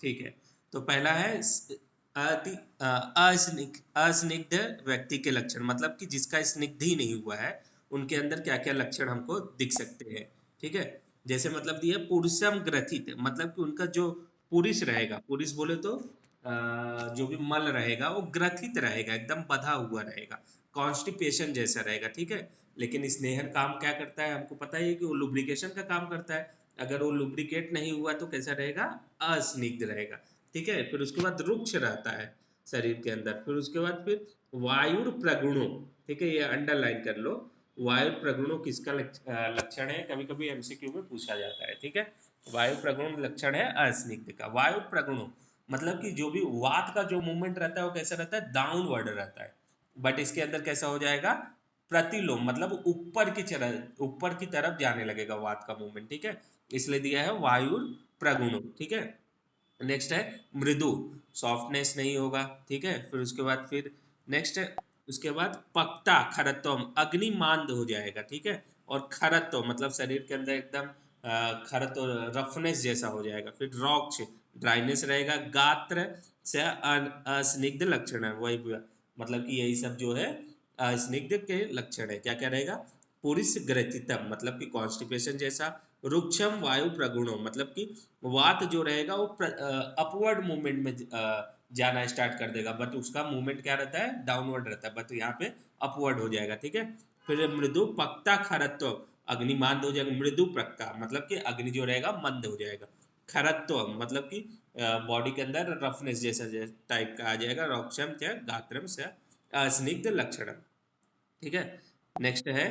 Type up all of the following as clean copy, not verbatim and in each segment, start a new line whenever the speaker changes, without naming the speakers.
ठीक है। तो पहला है अति अस्निग्ध व्यक्ति के लक्षण, मतलब कि जिसका स्निग्ध ही नहीं हुआ है उनके अंदर क्या क्या लक्षण हमको दिख सकते हैं। ठीक है। जैसे मतलब दिया पुरुषम ग्रथित, मतलब कि उनका जो पुरुष रहेगा, पुरुष बोले तो जो भी मल रहेगा वो ग्रथित रहेगा, एकदम बधा हुआ रहेगा, कॉन्स्टिपेशन जैसा रहेगा। ठीक है। लेकिन स्नेहन काम क्या करता है, हमको पता ही है कि वो लुब्रिकेशन का काम करता है। अगर वो लुब्रिकेट नहीं हुआ तो कैसा रहेगा, अस्निग्ध रहेगा। ठीक है। फिर उसके बाद रुक्ष रहता है शरीर के अंदर। फिर उसके बाद फिर वायु प्रगुणों, ठीक है, ये अंडरलाइन कर लो। वायु प्रगुणों किसका लक्षण है, कभी कभी एमसीक्यू में पूछा जाता है। ठीक है। वायु प्रगुण लक्षण है अस्निग्ध का। वायु प्रगुणों मतलब कि जो भी वात का जो मूवमेंट रहता है वो कैसा रहता है, डाउनवर्ड रहता है। बट इसके अंदर कैसा हो जाएगा, प्रतिलोम, मतलब ऊपर की तरफ जाने लगेगा वात का मूवमेंट। ठीक है। इसलिए दिया है वायु प्रगुणों। ठीक है। नेक्स्ट है मृदु, सॉफ्टनेस नहीं होगा। ठीक है। फिर उसके बाद फिर नेक्स्ट है, उसके बाद पक्ता खरत्वम, अग्निमांद हो जाएगा। ठीक है। और खरत्व मतलब शरीर के अंदर एकदम खरत्व, रफनेस जैसा हो जाएगा। फिर रॉक्ष, ड्राइनेस रहेगा। गात्र से अस्निग्ध लक्षण है, वही मतलब कि यही सब जो है स्निग्ध के लक्षण है। क्या क्या रहेगा, पुरुष ग्रथितम मतलब कि कॉन्स्टिपेशन जैसा। रुक्षम वायु प्रगुणों मतलब कि वात जो रहेगा वो अपवर्ड मूवमेंट में जाना स्टार्ट कर देगा, बट उसका मूवमेंट क्या रहता है, डाउनवर्ड रहता है, बट यहाँ पे अपवर्ड हो जाएगा। ठीक है। फिर मृदु पक्ता खरत्व, अग्निमांद हो जाएगा। मृदु प्रक्का मतलब कि अग्नि जो रहेगा मंद हो जाएगा। खरत्व मतलब कि बॉडी के अंदर रफनेस जैसा टाइप का आ जाएगा। रोक्षम क्या गात्रम से स्निग्ध लक्षण। ठीक है। नेक्स्ट है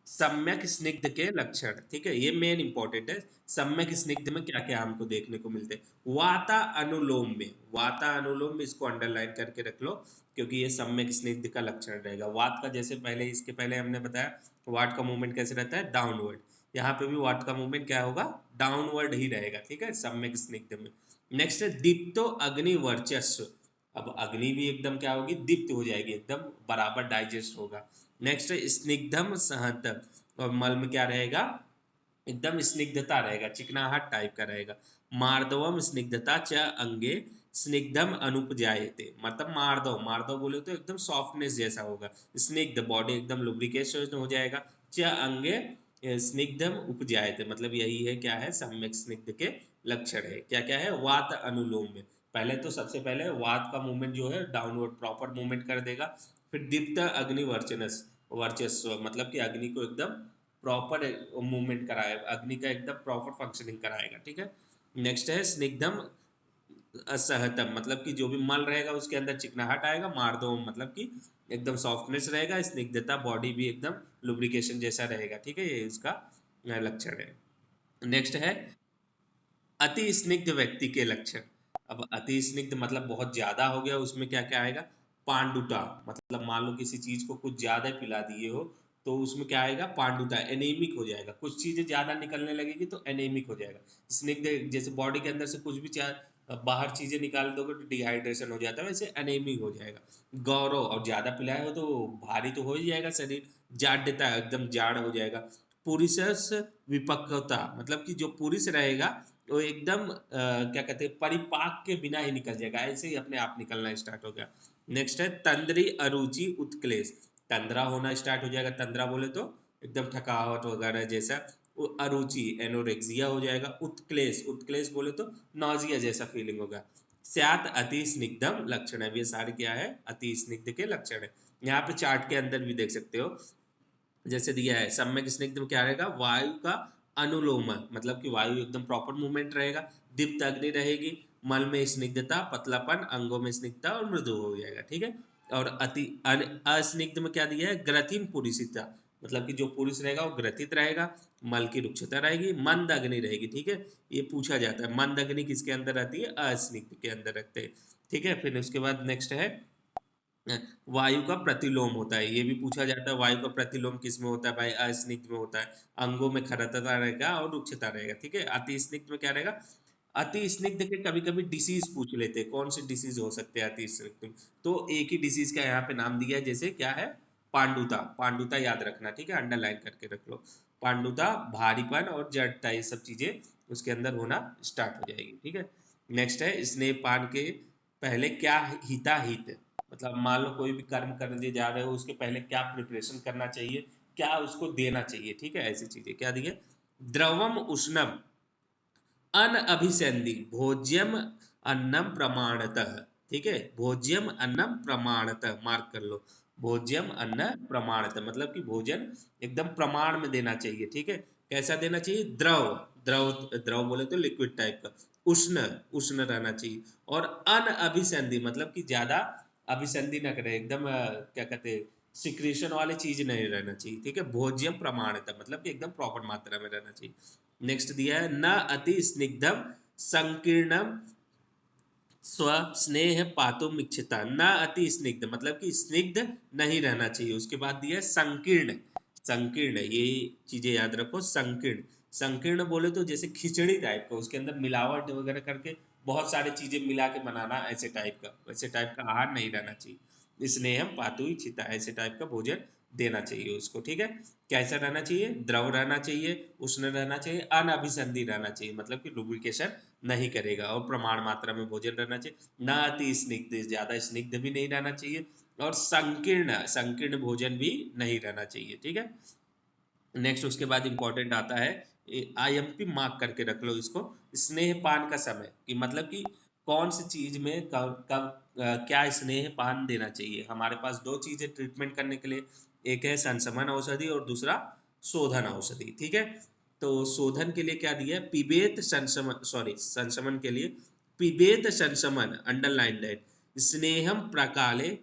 सम्यक स्निग्ध के लक्षण। ठीक है, ये मेन इंपॉर्टेंट है। सम्यक स्निग्ध में क्या क्या हमको देखने को मिलते हैं, वाता अनुलोम में, वाता अनुलोम में इसको अंडरलाइन करके रख लो, क्योंकि ये सम्यक स्निग्ध का लक्षण रहेगा। वात का जैसे पहले, इसके पहले हमने बताया वाट का मूवमेंट कैसे रहता है, डाउनवर्ड। यहाँ पे भी वाट का मूवमेंट क्या होगा, डाउनवर्ड ही रहेगा। ठीक है, सम्यक स्निग्ध में। नेक्स्ट है दीप्तो अग्नि वर्चस्व। अब अग्नि भी एकदम क्या होगी, दीप्त हो जाएगी, एकदम बराबर डाइजेस्ट होगा। नेक्स्ट है स्निग्धम सहत, और मल में क्या रहेगा, एकदम स्निग्धता रहेगा, चिकनाहट टाइप का रहेगा। मार्दवम स्निग्धता च अंगे स्निग्धम अनुपजायते, मतलब मार्दव, मार्दव बोले तो एकदम सॉफ्टनेस जैसा होगा। स्निग्ध बॉडी एकदम लुब्रिकेशन हो जाएगा। च अंगे स्निग्धम उपजायते, मतलब यही है क्या है, सम्यक स्निग्ध के लक्षण है। क्या क्या है, वात अनुलोम में पहले तो सबसे पहले वात का मूवमेंट जो है डाउनवर्ड प्रॉपर मूवमेंट कर देगा। फिर दीप्त अग्नि वर्चनस, वर्चस्व मतलब कि अग्नि को एकदम प्रॉपर मूवमेंट कराएगा, अग्नि का एकदम प्रॉपर फंक्शनिंग कराएगा। ठीक है। नेक्स्ट है स्निग्धम असहतम, मतलब कि जो भी मल रहेगा उसके अंदर चिकनाहट आएगा। मार्दवम मतलब कि एकदम सॉफ्टनेस रहेगा। स्निग्धता बॉडी भी एकदम लुब्रिकेशन जैसा रहेगा। ठीक है, ये इसका लक्षण है। नेक्स्ट है अति स्निग्ध व्यक्ति के लक्षण। अब अति स्निग्ध मतलब बहुत ज्यादा हो गया, उसमें क्या क्या आएगा, पांडुता, मतलब मान लो किसी चीज को कुछ ज्यादा पिला दिए हो तो उसमें क्या आएगा, पांडुता, एनीमिक हो जाएगा। कुछ चीजें ज्यादा निकलने लगेगी तो एनीमिक हो जाएगा। स्निग्ध जैसे बॉडी के अंदर से कुछ भी बाहर चीजें निकाल दोगे तो डिहाइड्रेशन हो जाता है, वैसे एनीमिक हो जाएगा। गौरव, और ज्यादा पिलाए हो तो भारी तो हो ही जाएगा शरीर, जाड्यता एकदम जाड़ हो जाएगा। पुरुषस विपक्वता मतलब कि जो पुरुष रहेगा वो एकदम क्या कहते हैं, परिपाक के बिना ही निकल जाएगा, ऐसे ही अपने आप निकलना स्टार्ट हो गया। नेक्स्ट है तंद्री अरुचि उत्क्लेश, तंद्रा होना स्टार्ट हो जाएगा। तंद्रा बोले तो एकदम थकावट वगैरह जैसा। वो अरुचि एनोरेक्सिया हो जाएगा। उत्क्लेश, उत्क्लेश बोले तो नॉजिया जैसा फीलिंग होगा। स्यात अति स्निग्धम लक्षण है, ये सारे क्या है, अति स्निग्ध के लक्षण है। यहाँ पे चार्ट के अंदर भी देख सकते हो, जैसे दिया है सम्यक स्निग्ध में क्या रहेगा, वायु का अनुलोम, मतलब कि वायु एकदम प्रॉपर मूवमेंट रहेगा। दीप्त अग्नि रहेगी। मल में स्निग्धता, पतलापन, अंगों में स्निग्धता और मृदु हो जाएगा। ठीक है। और अति अस्निग्ध में क्या दिया है, ग्रथिम पुरुषिता, मतलब कि जो पुरुष रहेगा वो ग्रथित रहेगा। मल की रुक्षता रहेगी। मंद अग्नि रहेगी। ठीक है, ये पूछा जाता है मंद अग्नि किसके अंदर रहती है, अस्निग्ध के अंदर रखते हैं। ठीक है। फिर उसके बाद नेक्स्ट है वायु का प्रतिलोम होता है, ये भी पूछा जाता है, वायु का प्रतिलोम किस में होता है भाई, अस्निग्ध में होता है। अंगों में खरता रहेगा और रुक्षता रहेगा। ठीक है। अति स्निग्ध में क्या रहेगा, अति स्निग्ध के कभी कभी डिसीज पूछ लेते हैं, कौन सी डिसीज हो सकते हैं अति स्निग्ध में, तो एक ही डिसीज का यहाँ पे नाम दिया है, जैसे क्या है, पांडुता, पांडुता याद रखना। ठीक है, अंडरलाइन करके रख लो। पांडुता, भारीपन और जड़ता, ये सब चीजें उसके अंदर होना स्टार्ट हो जाएगी। ठीक है, नेक्स्ट है स्नेहपान के पहले क्या हिताहित, मतलब मान लो कोई भी कर्म करने जा रहे हो उसके पहले क्या प्रिपरेशन करना चाहिए, क्या उसको देना चाहिए। ठीक है, ऐसी चीजें क्या दी है, द्रवम उष्णम अनअभिसंधि भोज्यम अन्नम प्रमाणतः। ठीक है, भोज्यम अन्नम प्रमाणतः, मार्क कर लो, भोज्यम अन्न प्रमाणतः मतलब कि भोजन एकदम प्रमाण में देना चाहिए। ठीक है, कैसा देना चाहिए, द्रव, द्रव द्रव बोले तो लिक्विड टाइप का, उष्ण, उष्ण रहना चाहिए, और अनअभिसंधि मतलब कि ज्यादा अभिसंधि न करे, एकदम क्या कहते हैं सिक्रेशन वाली चीज नहीं रहना चाहिए। ठीक है, भोज्यम प्रमाणतः मतलब कि एकदम प्रॉपर मात्रा में रहना चाहिए। नेक्स्ट दिया है न अति स्निग्धम संकीर्णम स्व स्नेह पातुम इच्छिता, न अति स्निग्ध मतलब कि स्निग्ध नहीं रहना चाहिए। उसके बाद दिया है संकीर्ण, संकीर्ण ये चीजें याद रखो, संकीर्ण, संकीर्ण बोले तो जैसे खिचड़ी टाइप का, उसके अंदर मिलावट वगैरह करके बहुत सारी चीजें मिला के बनाना, ऐसे टाइप का, वैसे टाइप का आहार नहीं रहना चाहिए। स्नेहम पातु इच्छिता ऐसे टाइप का भोजन देना चाहिए उसको। ठीक है, कैसा रहना चाहिए, द्रव रहना चाहिए, उष्ण रहना चाहिए, अनअभिसंधि रहना चाहिए मतलब कि लुब्रिकेशन नहीं करेगा, और प्रमाण मात्रा में भोजन रहना चाहिए, ना अति स्निग्ध, ज्यादा स्निग्ध भी नहीं रहना चाहिए, और संकीर्ण, संकीर्ण भोजन भी नहीं रहना चाहिए। ठीक है, नेक्स्ट उसके बाद इंपॉर्टेंट आता है, IMP मार्क करके रख लो इसको, स्नेहपान का समय, कि मतलब कि कौन सी चीज में कब कब क्या स्नेहपान देना चाहिए। हमारे पास दो चीजें ट्रीटमेंट करने के लिए, एक है संशमन औषधि और दूसरा शोधन औषधि। ठीक है, तो शोधन के लिए क्या दिया है, पिबेत संशमन, सॉरी संशमन के लिए पिबेत संशमन, अंडरलाइन दैट, स्नेहम प्रकाले,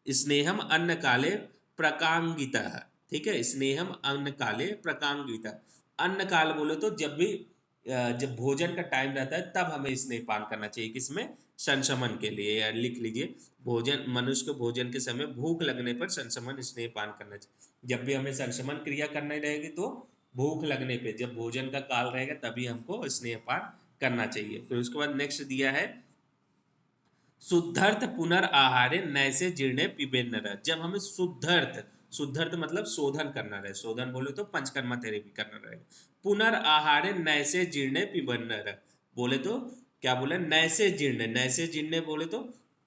स्नेहम अन्न काले प्रकांगिता। ठीक है, स्नेहम अन्न काले प्रकांगिता, अन्न काल बोले तो जब भी जब भोजन का टाइम रहता है तब हमें स्नेहपान करना चाहिए, किसमें, संशमन के लिए, या लिख लीजिए, भोजन, मनुष्य को भोजन के समय भूख लगने पर संशमन स्नेहपान करना चाहिए। जब भी हमें संशमन क्रिया करनी रहेगी तो भूख लगने पे, जब भोजन का काल रहेगा तभी हमको स्नेहपान करना चाहिए। फिर उसके बाद नेक्स्ट दिया है शुद्धर्थ पुनर्आहारे नैसे जीर्णे पिबेन्न रह, जब हमें शुद्धर्थ, शुद्धर्थ मतलब शोधन करना रहे, शोधन बोले तो पंचकर्मा थेरेपी करना रहेगा, पुनर्आहारे नैसे जीर्णे पिबेन्न रह, बोले तो क्या बोले, नैसे जीर्ण, नैसे जीर्णे बोले तो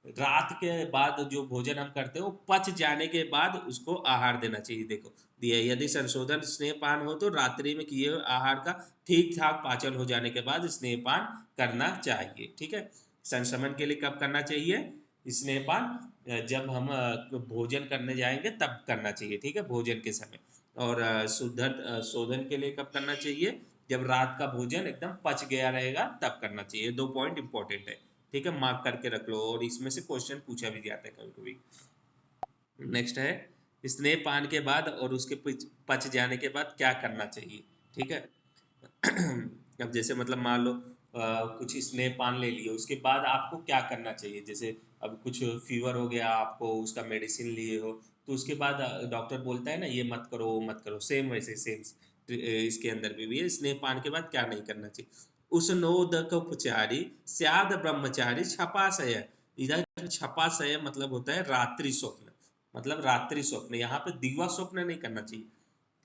रात के बाद जो भोजन हम करते हैं वो पच जाने के बाद उसको आहार देना चाहिए। देखो दिया, यदि संशोधन स्नेहपान हो तो रात्रि में किए हुए आहार का ठीक ठाक पाचन हो जाने के बाद स्नेहपान करना चाहिए। ठीक है, संशमन के लिए कब करना चाहिए स्नेहपान, जब हम भोजन करने जाएंगे तब करना चाहिए। ठीक है, भोजन के समय, और शोधन के लिए कब करना चाहिए, जब रात का भोजन एकदम पच गया रहेगा तब करना चाहिए। दो पॉइंट इंपॉर्टेंट है। ठीक है, मार्क करके रख लो, और इसमें से क्वेश्चन पूछा भी जाता है कभी कभी। नेक्स्ट है स्नेहपान के बाद और उसके पच जाने के बाद क्या करना चाहिए। ठीक है, अब जैसे मतलब मान लो कुछ स्नेह पान ले लिए, उसके बाद आपको क्या करना चाहिए, जैसे अब कुछ फीवर हो गया आपको, उसका मेडिसिन लिए हो, तो उसके बाद डॉक्टर बोलता है ना ये मत करो वो मत करो, सेम वैसे सेम इसके अंदर भी है, स्नेह पान के बाद क्या नहीं करना चाहिए, उष्णोदक उपचारी स्याद ब्रह्मचारी छपाशय, इधर छपाशय मतलब होता है रात्रि स्वप्न, मतलब रात्रि स्वप्न, यहाँ पे दिवा स्वप्न नहीं करना चाहिए,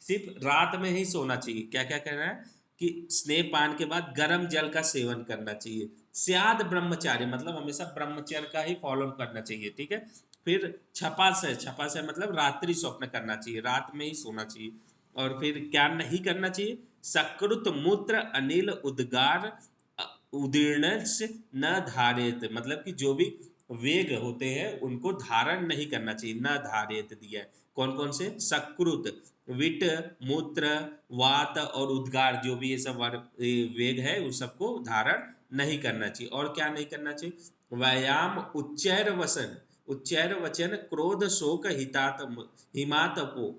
सिर्फ रात में ही सोना चाहिए। क्या क्या करना है कि स्नेह पान के बाद गर्म जल का सेवन करना चाहिए, स्याद ब्रह्मचारी मतलब हमेशा ब्रह्मचर्य का ही फॉलो करना चाहिए। ठीक है, फिर छपाशय, छपाशय मतलब रात्रि स्वप्न करना चाहिए, रात में ही सोना चाहिए। और फिर क्या नहीं करना चाहिए, सकृत मूत्र अनिल उद्गार उदीर्ण न धारित, मतलब कि जो भी वेग होते हैं उनको धारण नहीं करना चाहिए, न धारित दिया है। कौन कौन से, सकृत, विट, मूत्र, वात और उद्गार, जो भी ये सब वेग है उन सबको धारण नहीं करना चाहिए। और क्या नहीं करना चाहिए, व्यायाम उच्चैर वसन, उच्चैर वचन क्रोध शोक हितात हिमातपो,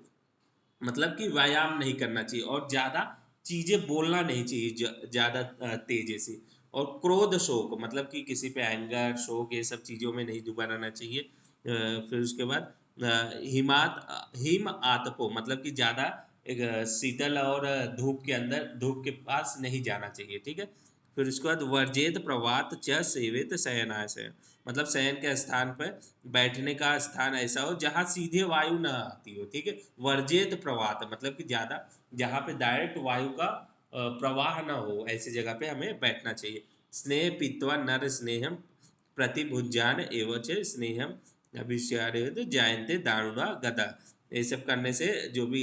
मतलब कि व्यायाम नहीं करना चाहिए, और ज्यादा चीजें बोलना नहीं चाहिए ज्यादा तेजी से, और क्रोध शोक मतलब कि किसी पे एंगर शोक ये सब चीजों में नहीं डुबाना चाहिए। फिर उसके बाद हिम आतपो मतलब कि ज्यादा एक शीतल और धूप के अंदर, धूप के पास नहीं जाना चाहिए। ठीक है, फिर उसके बाद वर्जेत प्रवात च सेवित शयनाशय, मतलब शयन के स्थान पर बैठने का स्थान ऐसा हो जहाँ सीधे वायु न आती हो। ठीक है, वर्जेत प्रवात मतलब कि ज्यादा जहाँ पे डायरेक्ट वायु का प्रवाह ना हो, ऐसी जगह पे हमें बैठना चाहिए। स्नेह पीत्वा नर स्नेहम प्रतिभुज्यान एवच स्नेहम अभिष्यारेद जायन्ते दारुणा गदा। ये सब करने से जो भी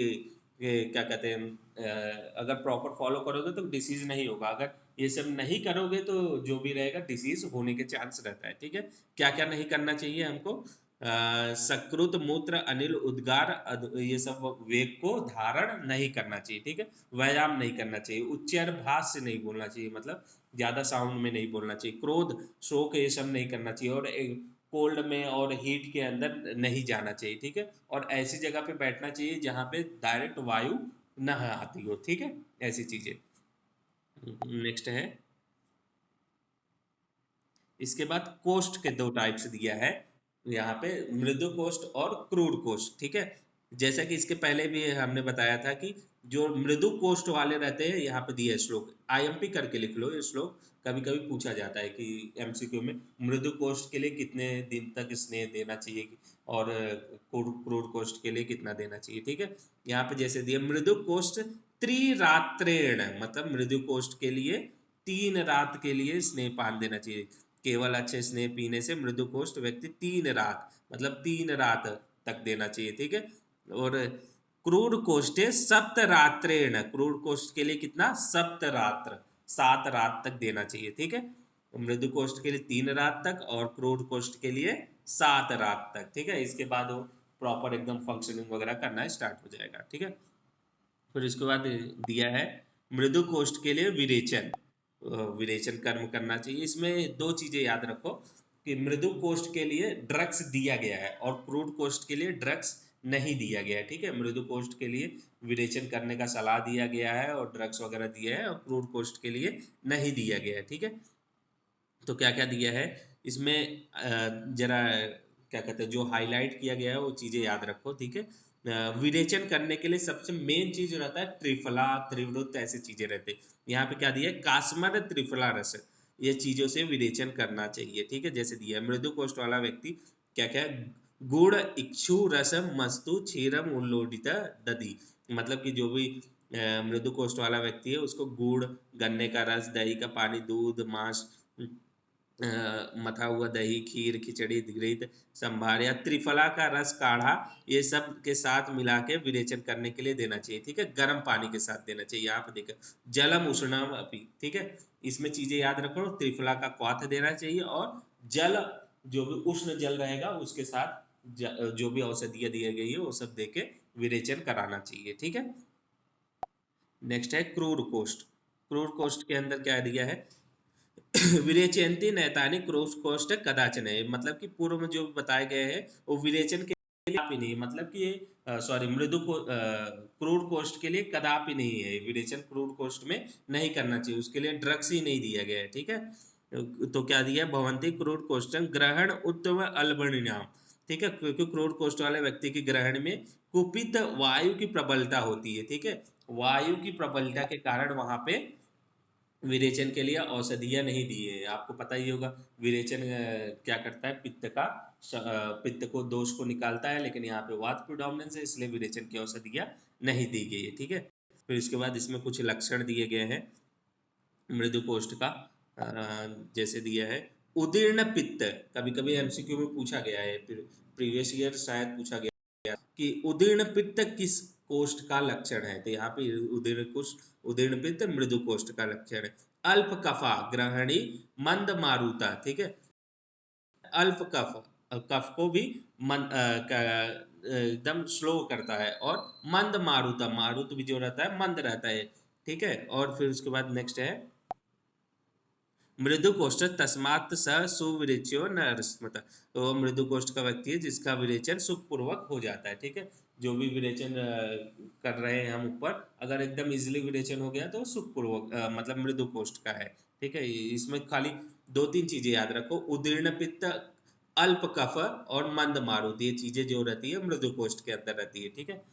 क्या कहते हैं, अगर प्रॉपर फॉलो करोगे तो डिसीज नहीं होगा, अगर ये सब नहीं करोगे तो जो भी रहेगा डिसीज होने के चांस रहता है। ठीक है, क्या क्या नहीं करना चाहिए हमको? सकृत मूत्र अनिल उद्गार ये सब वेग को धारण नहीं करना चाहिए। ठीक है, व्यायाम नहीं करना चाहिए, उच्चार भाष से नहीं बोलना चाहिए, मतलब ज्यादा साउंड में नहीं बोलना चाहिए, क्रोध शोक ये सब नहीं करना चाहिए, और कोल्ड में और हीट के अंदर नहीं जाना चाहिए। ठीक है, और ऐसी जगह पे बैठना चाहिए जहाँ पे डायरेक्ट वायु न आती हो। ठीक है, ऐसी चीजें। नेक्स्ट है, इसके बाद कोष्ठ के दो टाइप्स दिया है यहाँ पे, मृदु कोष्ठ और क्रूर कोष्ठ। ठीक है, जैसा कि इसके पहले भी हमने बताया था कि जो मृदु कोष्ठ वाले रहते हैं, यहाँ पे दिया है श्लोक, आईएमपी करके लिख लो ये श्लोक, कभी कभी पूछा जाता है कि एमसीक्यू में मृदु कोष्ठ के लिए कितने दिन तक स्नेह देना चाहिए, और क्रूर कोष्ठ के लिए कितना देना चाहिए। ठीक है, यहाँ पे जैसे दिया मृदु कोष्ठ त्रिरात्रेण, मतलब मृदु कोष्ठ के लिए 3 रात के लिए स्नेह पान देना चाहिए। केवल अच्छे स्नेह पीने से मृदु कोष्ठ व्यक्ति 3 रात, मतलब 3 रात तक देना चाहिए। ठीक है, और क्रूर कोष्ठे सप्तरात्रेण, क्रूर कोष्ठ के लिए कितना? 7 रात्र, 7 रात तक देना चाहिए। ठीक है, मृदु कोष्ठ के लिए 3 रात तक, और क्रूर कोष्ठ के लिए 7 रात तक। ठीक है, इसके बाद वो प्रॉपर एकदम फंक्शनिंग वगैरह करना स्टार्ट हो जाएगा। ठीक है, फिर इसके बाद दिया है मृदु कोष्ठ के लिए विरेचन, विरेचन कर्म करना चाहिए। इसमें दो चीजें याद रखो कि मृदु कोष्ठ के लिए ड्रग्स दिया गया है और क्रूड कोष्ठ के लिए ड्रग्स नहीं दिया गया है। ठीक है, मृदु कोष्ठ के लिए विरेचन करने का सलाह दिया गया है और ड्रग्स वगैरह दिया है, और क्रूड कोष्ठ के लिए नहीं दिया गया है। ठीक है, तो क्या क्या दिया है इसमें, जरा क्या कहते हैं, जो हाईलाइट किया गया है वो चीजें याद रखो। ठीक है, विरेचन करने के लिए सबसे मेन चीज रहता है त्रिफला, त्रिवृत, ऐसी चीजें रहते हैं। यहाँ पे क्या दिया है? कास्मर त्रिफला रस, ये चीजों से विरेचन करना चाहिए। ठीक है, जैसे दिया है मृदु कोष्ठ वाला व्यक्ति क्या क्या है, गुड़ इक्षु रसम मस्तु क्षीरम उल्लोडित दधि, मतलब कि जो भी मृदु कोष्ठ वाला व्यक्ति है उसको गुड़, गन्ने का रस, दही का पानी, दूध, मांस, मथा हुआ दही, खीर, खिचड़ी, घृत, संभार या त्रिफला का रस, काढ़ा, ये सब के साथ मिला के विरेचन करने के लिए देना चाहिए। ठीक है, गर्म पानी के साथ देना चाहिए। यहाँ पे देखो जलम उष्णम अपी। ठीक है, इसमें चीजें याद रखो, त्रिफला का क्वाथ देना चाहिए, और जल, जो भी उष्ण जल रहेगा उसके साथ जो भी औषधियाँ दी गई है वो सब दे के विरेचन कराना चाहिए। ठीक है, नेक्स्ट है क्रूर कोष्ठ। क्रूर कोष्ठ के अंदर क्या दिया है? विरेचयन्ति नैतानि क्रूर कोष्ठ कदाचन है, मतलब कि पूर्व में जो बताए गए हैं वो विरेचन के लिए कदापि नहीं, मतलब कि सॉरी मृदु को क्रूर कोष्ठ के लिए कदापि नहीं है विरेचन, क्रूर कोष्ठ में नहीं करना चाहिए, उसके लिए ड्रग्स ही नहीं दिया गया है। ठीक है, तो क्या दिया? भवंती क्रूर कोष्ठम ग्रहण उत्तम अलबणिनाम। ठीक है, क्योंकि क्रूर कोष्ठ वाले व्यक्ति के ग्रहण में कुपित वायु की प्रबलता होती है। ठीक है, वायु की प्रबलता के कारण वहां पे विरेचन के लिए औषधियाँ नहीं दी है। आपको पता ही होगा विरेचन क्या करता है, पित्त का पित्त को, दोष को निकालता है, लेकिन यहाँ पे वात प्रिडोमिनेंस है, इसलिए विरेचन की औषधियाँ नहीं दी गई है। ठीक है, फिर इसके बाद इसमें कुछ लक्षण दिए गए हैं मृदु कोष्ठ का, जैसे दिया है उदीर्ण पित्त, कभी कभी एमसीक्यू में पूछा गया है, फिर प्रीवियस ईयर शायद पूछा गया कि उदीर्ण पित्त किस कोष्ठ का लक्षण है, तो यहाँ पे उदीर्ण कोष्ठ, उदीर्ण पित्त मृदु कोष्ठ का लक्षण है। अल्प कफा ग्रहणी मंद मारुता। ठीक है, अल्प कफ, कफ को भी एकदम स्लो करता है, और मंद मारुता, मारुत भी जो रहता है मंद रहता है। ठीक है, और फिर उसके बाद नेक्स्ट है मृदु कोष्ठ तस्मात् स सुविरेच्यो न रस्मत, तो वो मृदु कोष्ठ का व्यक्ति है जिसका विरेचन सुखपूर्वक हो जाता है। ठीक है, जो भी विरेचन कर रहे हैं हम ऊपर, अगर एकदम इजिली विरेचन हो गया तो सुखपूर्वक मतलब मृदु कोष्ठ का है। ठीक है, इसमें खाली 2-3 चीजें याद रखो, उदीर्ण पित्त, अल्प कफ और मंद मारुत, ये चीजें जो रहती है मृदु कोष्ठ के अंदर रहती है। ठीक है,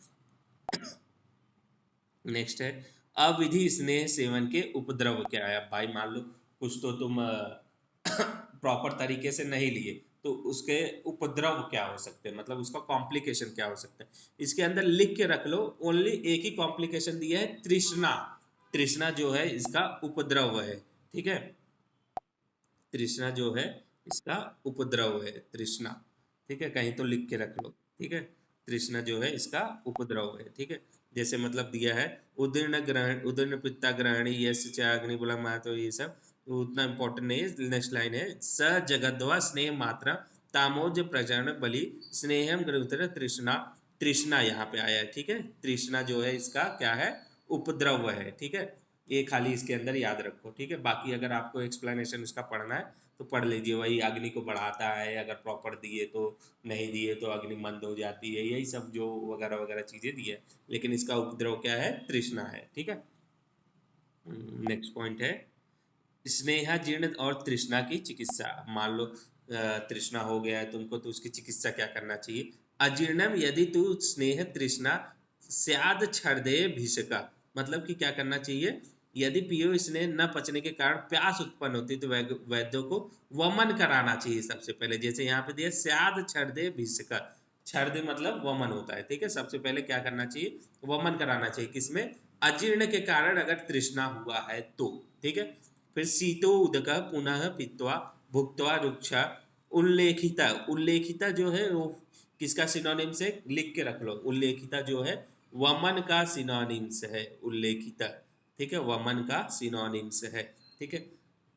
नेक्स्ट है अविधि स्नेह सेवन के उपद्रव क्या है। अब भाई मान लो कुछ तो तुम प्रॉपर तरीके से नहीं लिए, तो उसके उपद्रव क्या हो सकते हैं, मतलब उसका कॉम्प्लिकेशन क्या हो सकता है। इसके अंदर लिख के रख लो, ओनली एक ही कॉम्प्लिकेशन दिया है, तृष्णा। तृष्णा जो है इसका उपद्रव है, ठीक है। तृष्णा जो है इसका उपद्रव है, तृष्णा, ठीक है, कहीं तो लिख के रख लो, ठीक है। तृष्णा जो है इसका उपद्रव है, ठीक है। जैसे मतलब दिया है, उदीर्ण ग्रहण, उदीर्ण पित्ता ग्रहणी यश च अग्नि बुला मात, तो ये सब तो उतना इंपॉर्टेंट नहीं है। नेक्स्ट लाइन है, स जगद्वा स्नेह मात्रा तामोज प्रचरण बलि स्नेहम ग्रहुतर तृष्णा। तृष्णा यहाँ पे आया है, ठीक है। तृष्णा जो है इसका क्या है, उपद्रव है, ठीक है। ये खाली इसके अंदर याद रखो, ठीक है। बाकी अगर आपको एक्सप्लेनेशन इसका पढ़ना है तो पढ़ लीजिए, वही अग्नि को बढ़ाता है, अगर प्रॉपर दिए तो, नहीं दिए तो अग्नि मंद हो जाती है, यही सब जो वगैरह वगैरह चीजें दी है। लेकिन इसका उपद्रव क्या है, तृष्णा है, ठीक है। नेक्स्ट पॉइंट है, स्नेहा जीर्ण और तृष्णा की चिकित्सा। मान लो तृष्णा हो गया है तुमको, तो उसकी चिकित्सा क्या करना चाहिए। अजीर्णम यदि तू स्नेह तृष्णा स्याद छर्दे भिषका, मतलब कि क्या करना चाहिए, यदि पियो स्नेह न पचने के कारण प्यास उत्पन्न होती है तो वैद्यों को वमन कराना चाहिए सबसे पहले। जैसे यहाँ पे दिया स्याद छर्दे भिषका, छर्दे मतलब वमन होता है, ठीक है। सबसे पहले क्या करना चाहिए, वमन कराना चाहिए, किसमें, अजीर्ण के कारण अगर तृष्णा हुआ है तो, ठीक है। फिर शीतो उदक पुनः पीत्वा भुक्त्वा रुक्षा उल्लेखिता। उल्लेखिता जो है वो किसका सिनोनिम्स है, लिख के रख लो। उल्लेखिता जो है वमन का सिनोनिम्स है, उल्लेखिता, ठीक है, वमन का सिनोनिम्स है, ठीक है।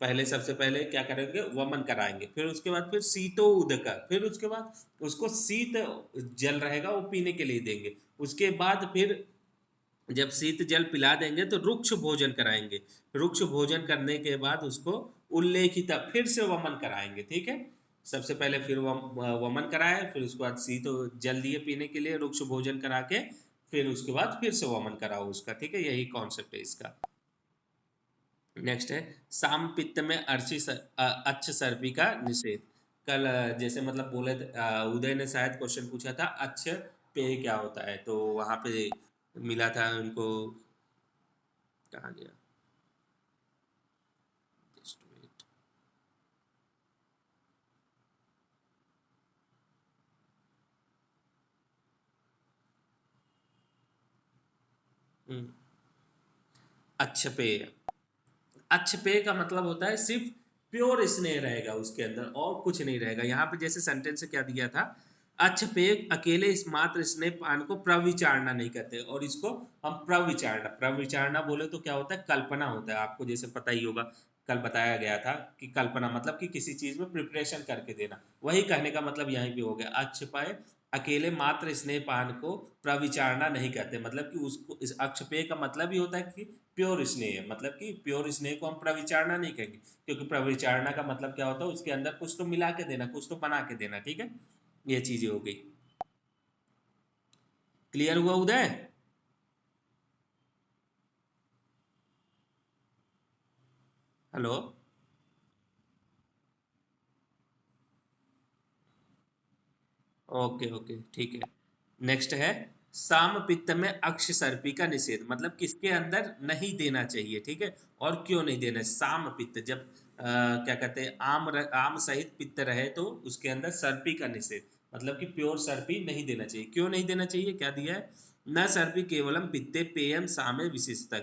पहले सबसे पहले क्या करेंगे, वमन कराएंगे, फिर उसके बाद फिर शीतो उदक, फिर उसके बाद उसको शीत जल रहेगा वो पीने के लिए देंगे। उसके बाद फिर जब शीत जल पिला देंगे तो रुक्ष भोजन कराएंगे। रुक्ष भोजन करने के बाद उसको उल्लेखित फिर से वमन कराएंगे, ठीक है। सबसे पहले फिर वमन कराए, फिर उसके बाद शीत जल दिए पीने के लिए, रुक्ष भोजन करा के फिर उसके बाद फिर से वमन कराओ उसका, ठीक है। यही कॉन्सेप्ट है इसका। नेक्स्ट है, साम पित्त में अच्छ सर्पी का निषेध। कल जैसे मतलब बोले उदय ने शायद क्वेश्चन पूछा था, अच्छ पेय क्या होता है, तो वहां पे मिला था उनको, कहाँ गया, जस्ट वेट। अच्छ पेय, अच्छ पेय का मतलब होता है सिर्फ प्योर स्नेह रहेगा उसके अंदर और कुछ नहीं रहेगा। यहाँ पे जैसे सेंटेंस क्या दिया था, अच्छ पेय अकेले इस मात्र स्नेह पान को प्रविचारना नहीं करते, और इसको हम प्रविचारना, प्रविचारना बोले तो क्या होता है, कल्पना होता है। आपको जैसे पता ही होगा, कल बताया गया था कि कल्पना मतलब कि किसी चीज में प्रिपरेशन करके देना, वही कहने का मतलब यहीं पे हो गया। अच्छ पाए अकेले मात्र स्नेह पान को प्रविचारना नहीं करते, मतलब कि उसको, इस अक्षपेय का मतलब ही होता है कि प्योर स्नेह है, मतलब कि प्योर स्नेह को हम प्रविचारना नहीं कहेंगे, क्योंकि प्रविचारना का मतलब क्या होता है, उसके अंदर कुछ तो मिला के देना, कुछ तो बना के देना, ठीक है। ये चीजें हो गई। क्लियर हुआ उदय। हेलो। ओके ओके, ठीक है। नेक्स्ट है, साम पित्त में अक्ष सर्पी का निषेध, मतलब किसके अंदर नहीं देना चाहिए, ठीक है, और क्यों नहीं देना। साम पित्त जब क्या कहते हैं, आम सहित पित्त रहे तो उसके अंदर सर्पी का निषेध, मतलब कि प्योर सर्पी नहीं देना चाहिए। क्यों नहीं देना चाहिए, क्या दिया है, न सर्पी केवलम पित्ते पेयम सामे विशेषता,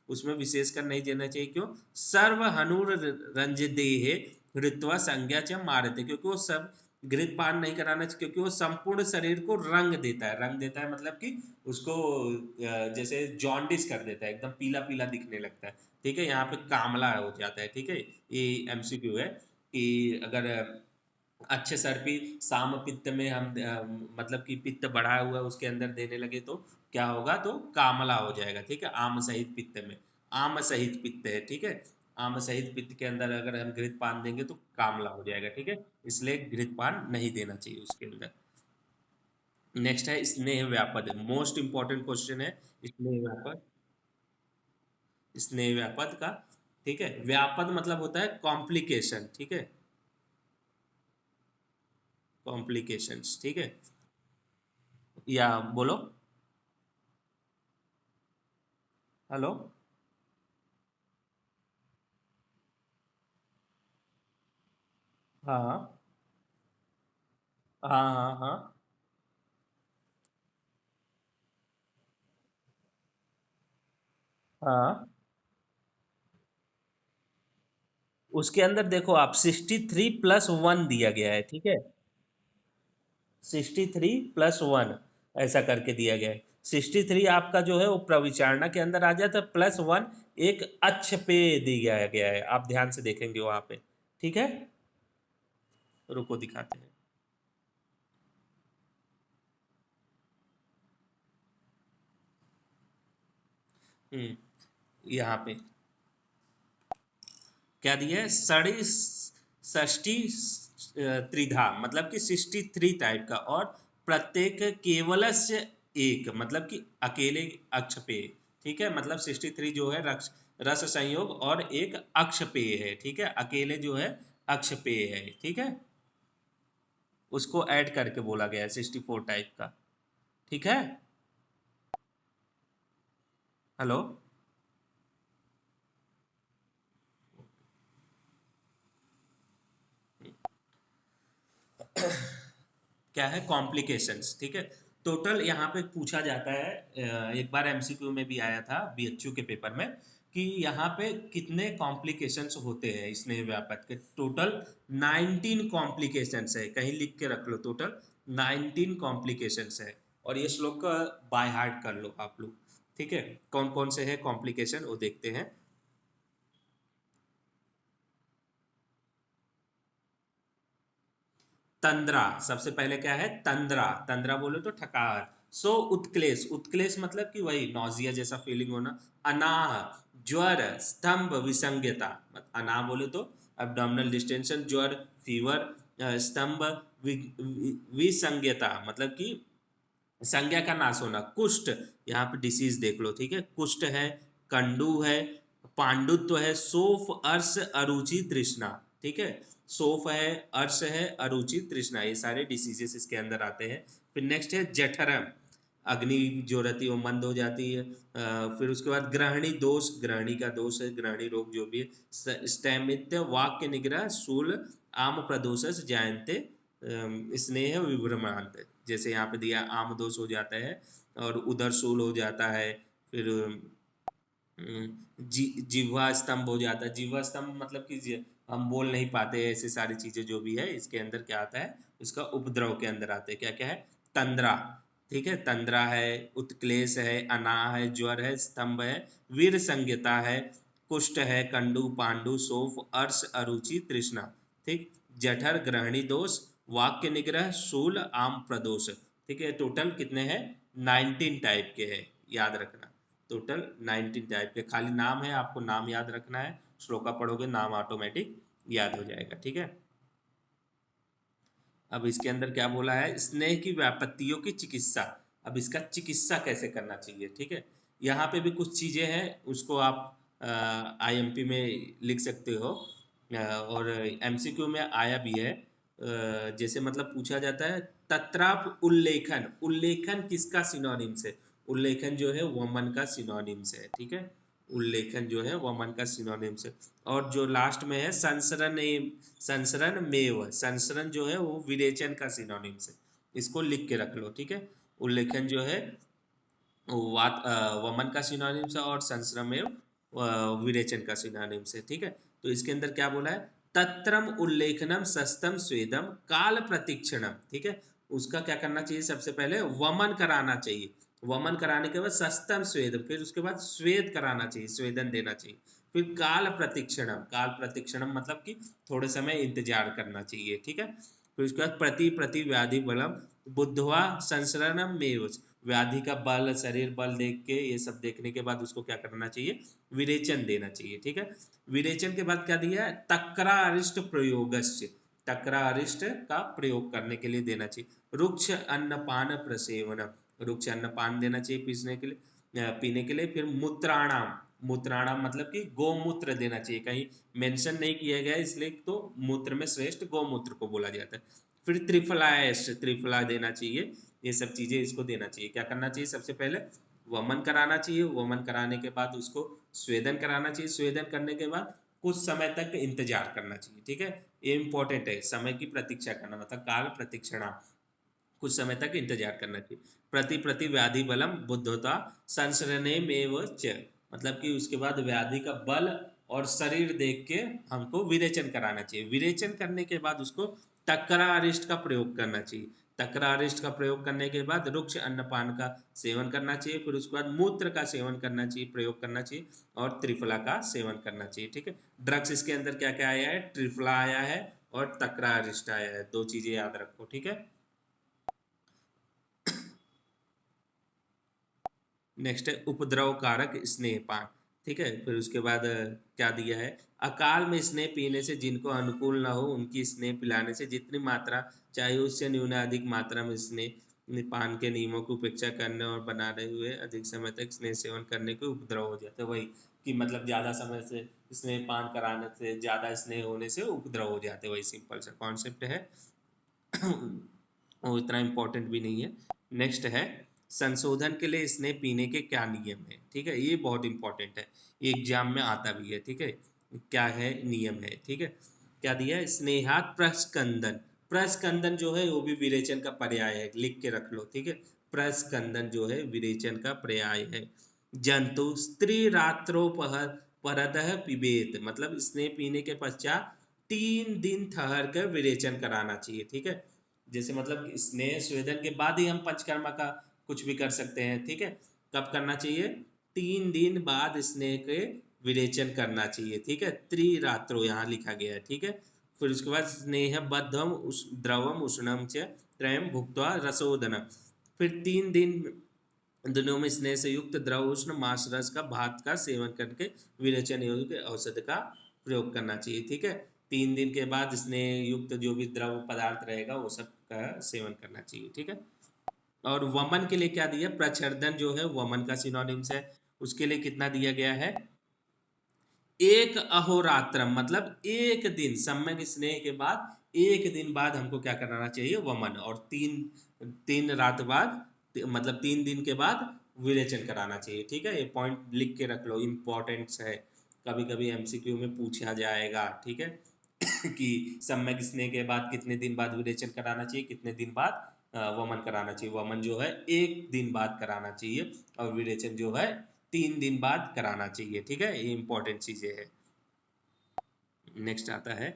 उसमें विशेष कर नहीं देना चाहिए। क्यों, सर्व हनुर रंजदेहे ऋत्वा संज्ञा च मारते, क्योंकि वो सब घृत पान नहीं कराना चाहिए, क्योंकि वो संपूर्ण शरीर को रंग देता है। रंग देता है मतलब कि उसको जैसे जॉन्डिस कर देता है, एकदम पीला पीला दिखने लगता है, ठीक है। यहाँ पे कामला हो जाता है, ठीक है। ये एमसीक्यू है कि अगर अच्छे सर्पी साम पित्त में हम मतलब कि पित्त बढ़ा हुआ है उसके अंदर देने लगे तो क्या होगा, तो कामला हो जाएगा, ठीक है। आम सहित पित्त में, आम सहित पित्त है, ठीक है। आम सहित पित्त के अंदर अगर हम घृत पान देंगे तो कामला हो जाएगा, ठीक है। इसलिए घृत पान नहीं देना चाहिए उसके अंदर। नेक्स्ट है स्नेह व्यापद, मोस्ट इंपॉर्टेंट क्वेश्चन है, स्नेह व्यापद, स्नेह व्यापद का, ठीक है। व्यापद मतलब होता है कॉम्प्लिकेशन, ठीक है, कॉम्प्लिकेशंस, ठीक है। या बोलो। हेलो। हाँ हाँ हाँ हाँ हाँ उसके अंदर देखो आप 63+1 दिया गया है, ठीक है। 63+1 ऐसा करके दिया गया है। 63 आपका जो है वो प्रविचारणा के अंदर आ जाता है, +1 एक अक्ष पे दिया गया है, आप ध्यान से देखेंगे वहां पे, ठीक है। रुको दिखाते हैं। यहाँ पे क्या दिया है, षष्ठी त्रिधा, मतलब कि 63 टाइप का, और प्रत्येक केवलस्य एक, मतलब कि अकेले अक्ष पे, ठीक है। मतलब 63 जो है रस रस संयोग और एक अक्ष पे है, ठीक है, अकेले जो है अक्ष पे है, ठीक है। उसको ऐड करके बोला गया है 64 टाइप का, ठीक है। हेलो। क्या है, कॉम्प्लिकेशंस, ठीक है। टोटल यहाँ पे पूछा जाता है, एक बार एमसीक्यू में भी आया था बीएचयू के पेपर में, कि यहाँ पे कितने कॉम्प्लिकेशंस होते हैं स्नेह व्यापक के। टोटल 19 कॉम्प्लिकेशंस है, कहीं लिख के रख लो, टोटल 19 कॉम्प्लिकेशंस है। और ये श्लोक का बाय हार्ट कर लो आप लोग, ठीक है। कौन कौन से है कॉम्प्लिकेशन वो देखते हैं। तंद्रा, सबसे पहले क्या है, तंद्रा, तंद्रा बोलो तो ठकार। सो उत्क्लेश, उत्क्लेश मतलब कि वही नौजिया जैसा फीलिंग होना। अनाह, ज्वर, स्तंभ, विसंज्ञता। अनाह बोले तो एब्डोमिनल डिस्टेंशन, ज्वर, फीवर, स्तंभ, विसंज्ञता मतलब कि संज्ञा का नाश होना। कुष्ठ, यहाँ पे डिसीज देख लो, ठीक है, कुष्ठ है, कंडू है, पांडुत्व है, सोफ, अर्श, अरुचि, तृष्णा, ठीक है। सोफ है, अर्श है, अरुचि, तृष्णा, ये सारे डिसीजेस इसके अंदर आते हैं। फिर नेक्स्ट है जठरम, अग्नि जो रहती है वो मंद हो जाती है। फिर उसके बाद ग्रहणी दोष, ग्रहणी का दोष है, ग्रहणी रोग जो भी है। स्टैमित्य, वाक्य निग्रह, शूल, आम प्रदोष जायन्ते, स्नेह विभ्रमांत, जैसे यहाँ पे दिया आम दोष हो जाता है, और उदर शूल हो जाता है। फिर जिह्वा स्तंभ हो जाता है। जिह्वा स्तंभ मतलब कि हम बोल नहीं पाते, ऐसी सारी चीजें जो भी है इसके अंदर क्या आता है, इसका उपद्रव के अंदर आते हैं। क्या क्या है, तंद्रा, ठीक है, तंद्रा है, उत्क्लेश है, अनाह है, ज्वर है, स्तंभ है, वीर संज्ञता है, कुष्ठ है, कंडु, पांडु, सोफ, अर्श, अरुचि, तृष्णा, ठीक। जठर, ग्रहणी दोष, वाक्य निग्रह, शूल, आम प्रदोष, ठीक है। टोटल कितने हैं, 19 टाइप के हैं, याद रखना। टोटल 19 टाइप के, खाली नाम है, आपको नाम याद रखना है। श्लोका पढ़ोगे नाम ऑटोमेटिक याद हो जाएगा, ठीक है। अब इसके अंदर क्या बोला है, स्नेह की व्यापत्तियों की चिकित्सा। अब इसका चिकित्सा कैसे करना चाहिए, ठीक है। यहाँ पे भी कुछ चीजें हैं, उसको आप आईएमपी में लिख सकते हो, और एमसीक्यू में आया भी है। जैसे मतलब पूछा जाता है, तत्राप उल्लेखन, उल्लेखन किसका सिनोनिम्स है। उल्लेखन जो है वमन का सिनोनिम्स है, ठीक है। उल्लेखन जो है वमन का सिनोनिम्स है। और जो लास्ट में है संसरण, संसरण मेव, संसरण जो है वो विरेचन का सिनोनिम्स है, इसको लिख के रख लो, ठीक है। उल्लेखन जो है वमन का सिनोनिम्स है, और संश्रमेव विरेचन का सिनोनिम्स है, ठीक है। तो इसके अंदर क्या बोला है, तत्रम उल्लेखनम सस्तम स्वेदम काल प्रतीक्षणम, ठीक है। उसका क्या करना चाहिए, सबसे पहले वमन कराना चाहिए। वमन कराने के बाद सस्तम स्वेद, फिर उसके बाद स्वेद कराना चाहिए, स्वेदन देना चाहिए। फिर काल प्रतीक्षणम, काल प्रतीक्षणम मतलब कि थोड़े समय इंतजार करना चाहिए, ठीक है। फिर उसके बाद प्रति प्रति व्याधि बलम बुद्धवा संसरणम में, व्याधि का बल, शरीर बल देख के, ये सब देखने के बाद उसको क्या करना चाहिए, विरेचन देना चाहिए, ठीक है। विरेचन के बाद क्या दिया है, तक्रा अरिष्ट प्रयोगस्य, तक्रा अरिष्ट का प्रयोग करने के लिए देना चाहिए। रुक्ष अन्नपान प्रसेवन, रुक्ष अन्नपान देना चाहिए पीसने के लिए, पीने के लिए। फिर मूत्राणाम, मूत्राणाम मतलब कि गोमूत्र देना चाहिए, कहीं मेंशन नहीं किया गया है, इसलिए तो मूत्र में श्रेष्ठ गोमूत्र को बोला जाता है। फिर त्रिफलायश, त्रिफला देना चाहिए। ये सब चीजें इसको देना चाहिए। क्या करना चाहिए, सबसे पहले वमन कराना चाहिए, वमन कराने के बाद उसको स्वेदन कराना चाहिए, स्वेदन करने के बाद कुछ समय तक इंतजार करना चाहिए, ठीक है। ये इंपॉर्टेंट है, समय की प्रतीक्षा करना, मतलब काल प्रतीक्षणा, कुछ समय तक इंतजार करना चाहिए। प्रति प्रति व्याधि बलम बुद्धता संसरणे में च, मतलब कि उसके बाद व्याधि का बल और शरीर देख के हमको विरेचन कराना चाहिए। विरेचन करने के बाद उसको तक्रारिष्ट का प्रयोग करना चाहिए। तक्रारिष्ट का प्रयोग करने के बाद रुक्ष अन्नपान का सेवन करना चाहिए। फिर उसके बाद मूत्र का सेवन करना चाहिए, प्रयोग करना चाहिए, और त्रिफला का सेवन करना चाहिए। ठीक है, ड्रग्स इसके अंदर क्या क्या आया है, त्रिफला आया है और तक्रारिष्ट आया है, दो चीजें याद रखो। ठीक है, नेक्स्ट है उपद्रव कारक स्नेहपान। ठीक है, फिर उसके बाद क्या दिया है, अकाल में स्नेह पीने से जिनको अनुकूल ना हो उनकी स्नेह पिलाने से जितनी मात्रा चाहे उससे न्यूनाधिक मात्रा में स्नेह पान के नियमों की उपेक्षा करने और बनाने हुए अधिक समय तक स्नेह सेवन करने के उपद्रव हो जाते हैं। वही कि मतलब ज़्यादा समय से स्नेह पान कराने से, ज़्यादा स्नेह होने से उपद्रव हो जाते हैं। वही सिंपल सा कॉन्सेप्ट है वो इतना इम्पोर्टेंट भी नहीं है। नेक्स्ट है संशोधन के लिए स्नेह पीने के क्या नियम है। ठीक है, ये बहुत इंपॉर्टेंट है, ये एग्जाम में आता भी है। ठीक है, क्या है नियम है। ठीक है, क्या दिया है, स्नेहात प्रस्कंदन। प्रस्कंदन जो है वो भी विरेचन का पर्याय है, लिख के रख लो। ठीक है, प्रस्कंदन जो है विरेचन का पर्याय है। जंतु स्त्री रात्रोपहर परतः पिबेत, मतलब स्नेह पीने के पश्चात 3 दिन ठहर कर विरेचन कराना चाहिए। ठीक है, जैसे मतलब स्नेह स्वेदन के बाद ही हम पंचकर्मा का कुछ भी कर सकते हैं। ठीक है, कब करना चाहिए, 3 दिन बाद स्नेह के विरेचन करना चाहिए। ठीक है, त्रिरात्रो यहाँ लिखा गया है। ठीक है, फिर उसके बाद स्नेह बद्धम द्रवम उष्णम च त्रयम भुक्त्वा रसोदनम। फिर 3 दिनों में स्नेह से युक्त द्रव उष्ण मांस रस का भात का सेवन करके विरेचन योग्य औषध का प्रयोग करना चाहिए। ठीक है, 3 दिन के बाद स्नेह युक्त जो भी द्रव पदार्थ रहेगा वो सब का सेवन करना चाहिए। ठीक है, और वमन के लिए क्या दिया, प्रच्छर्दन जो है वमन का सिनोनिम्स है, उसके लिए कितना दिया गया है, एक अहोरात्रम, मतलब एक दिन सम्यक स्नेह के बाद एक दिन बाद हमको क्या कराना चाहिए, वमन, और तीन तीन रात बाद, मतलब 3 दिन के बाद विरेचन कराना चाहिए। ठीक है, ये पॉइंट लिख के रख लो, इम्पोर्टेंट्स है, कभी कभी एमसीक्यू में पूछा जाएगा। ठीक है कि सम्यक स्नेह के बाद कितने दिन बाद विरेचन कराना चाहिए, कितने दिन बाद वमन कराना चाहिए। वमन जो है 1 दिन बाद कराना चाहिए और विरेचन जो है 3 दिन बाद कराना चाहिए। ठीक है, ये इंपॉर्टेंट चीजें हैं। नेक्स्ट आता है